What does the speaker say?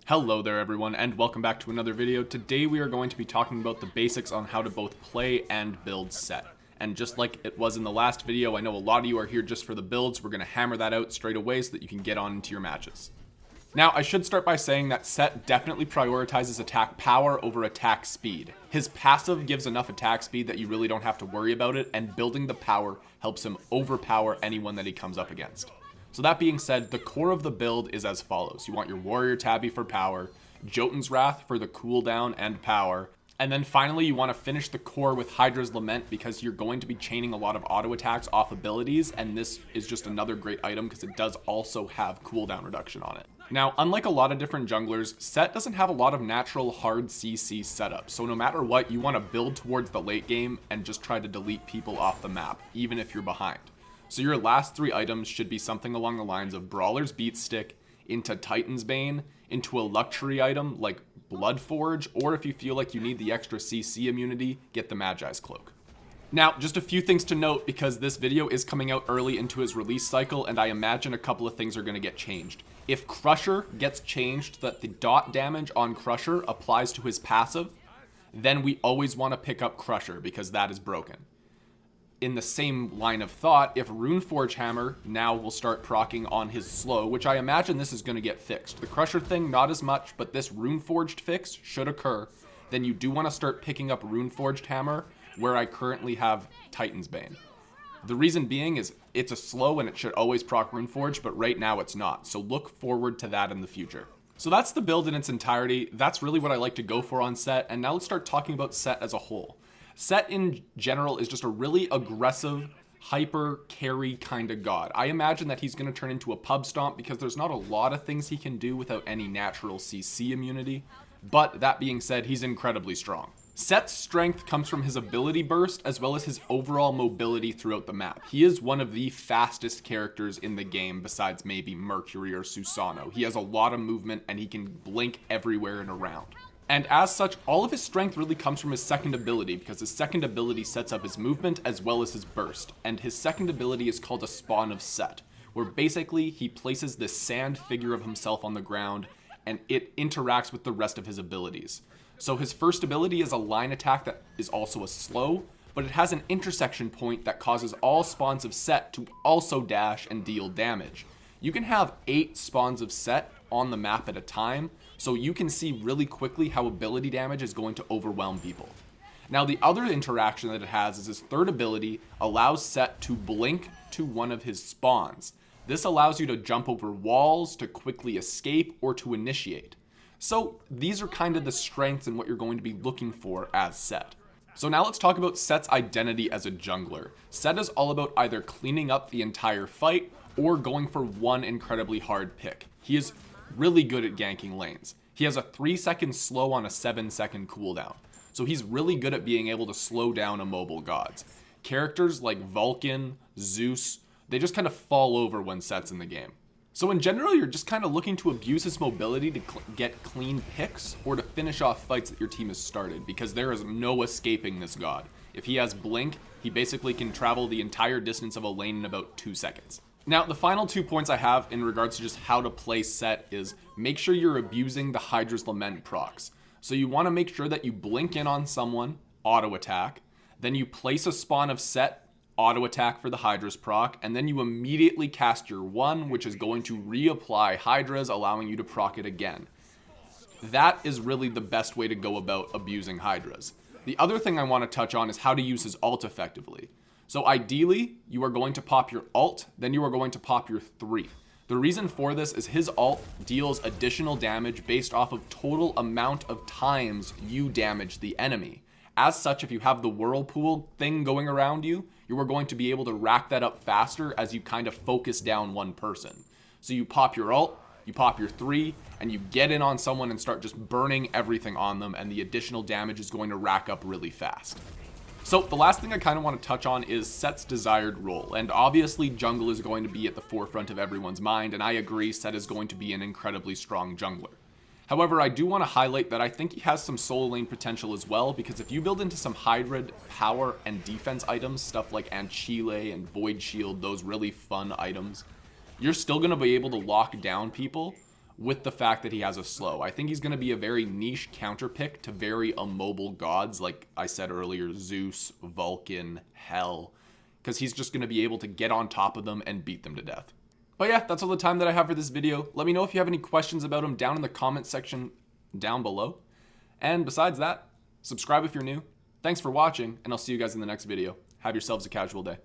Hello there everyone, and welcome back to another video. Today we are going to be talking about the basics on how to both play and build Set. And just like it was in the last video, I know a lot of you are here just for the builds. We're going to hammer that out straight away so that you can get on into your matches. Now, I should start by saying that Set definitely prioritizes attack power over attack speed. His passive gives enough attack speed that you really don't have to worry about it, and building the power helps him overpower anyone that he comes up against. So that being said, the core of the build is as follows. You want your Warrior Tabby for power, Jotun's Wrath for the cooldown and power, and then finally you want to finish the core with Hydra's Lament because you're going to be chaining a lot of auto attacks off abilities, and this is just another great item because it does also have cooldown reduction on it. Now, unlike a lot of different junglers, Set doesn't have a lot of natural hard CC setup, so no matter what, you want to build towards the late game and just try to delete people off the map, even if you're behind. So your last three items should be something along the lines of Brawler's Beat Stick, into Titan's Bane, into a luxury item like Blood Forge, or if you feel like you need the extra CC immunity, get the Magi's Cloak. Now, just a few things to note because this video is coming out early into his release cycle and I imagine a couple of things are going to get changed. If Crusher gets changed that the dot damage on Crusher applies to his passive, then we always want to pick up Crusher because that is broken. In the same line of thought, if Runeforge Hammer now will start proccing on his slow, which I imagine this is going to get fixed. The Crusher thing, not as much, but this Runeforged fix should occur. Then you do want to start picking up Runeforged Hammer, where I currently have Titan's Bane. The reason being is it's a slow and it should always proc Runeforged, but right now it's not. So look forward to that in the future. So that's the build in its entirety. That's really what I like to go for on Set. And now let's start talking about Set as a whole. Set in general is just a really aggressive, hyper carry kind of god. I imagine that he's going to turn into a pub stomp because there's not a lot of things he can do without any natural CC immunity. But that being said, he's incredibly strong. Set's strength comes from his ability burst as well as his overall mobility throughout the map. He is one of the fastest characters in the game besides maybe Mercury or Susano. He has a lot of movement and he can blink everywhere and around. And as such, all of his strength really comes from his second ability because his second ability sets up his movement as well as his burst. And his second ability is called a Spawn of Set, where basically he places this sand figure of himself on the ground and it interacts with the rest of his abilities. So his first ability is a line attack that is also a slow, but it has an intersection point that causes all spawns of Set to also dash and deal damage. You can have 8 spawns of Set on the map at a time, so you can see really quickly how ability damage is going to overwhelm people. Now the other interaction that it has is his third ability allows Set to blink to one of his spawns. This allows you to jump over walls, to quickly escape, or to initiate. So these are kind of the strengths and what you're going to be looking for as Set. So now let's talk about Set's identity as a jungler. Set is all about either cleaning up the entire fight or going for one incredibly hard pick. He is really good at ganking lanes. He has a 3-second slow on a 7-second cooldown. So he's really good at being able to slow down immobile gods. Characters like Vulcan, Zeus, they just kind of fall over when Set's in the game. So in general, you're just kind of looking to abuse his mobility to get clean picks or to finish off fights that your team has started because there is no escaping this god. If he has Blink, he basically can travel the entire distance of a lane in about 2 seconds. Now, the final 2 points I have in regards to just how to play Set is make sure you're abusing the Hydra's Lament procs. So you want to make sure that you blink in on someone, auto attack, then you place a spawn of Set, auto attack for the Hydra's proc, and then you immediately cast your 1, which is going to reapply Hydra's, allowing you to proc it again. That is really the best way to go about abusing Hydra's. The other thing I want to touch on is how to use his ult effectively. So ideally, you are going to pop your ult, then you are going to pop your 3. The reason for this is his ult deals additional damage based off of total amount of times you damage the enemy. As such, if you have the whirlpool thing going around you, you are going to be able to rack that up faster as you kind of focus down one person. So you pop your ult, you pop your 3, and you get in on someone and start just burning everything on them, and the additional damage is going to rack up really fast. So the last thing I kind of want to touch on is Set's desired role, and obviously jungle is going to be at the forefront of everyone's mind, and I agree Set is going to be an incredibly strong jungler. However, I do want to highlight that I think he has some solo lane potential as well, because if you build into some hybrid power and defense items, stuff like Anchile and Void Shield, those really fun items, you're still going to be able to lock down people with the fact that he has a slow. I think he's going to be a very niche counter pick to very immobile gods, like I said earlier, Zeus, Vulcan, Hell, because he's just going to be able to get on top of them and beat them to death. But yeah, that's all the time that I have for this video. Let me know if you have any questions about him down in the comment section down below. And besides that, subscribe if you're new. Thanks for watching, and I'll see you guys in the next video. Have yourselves a casual day.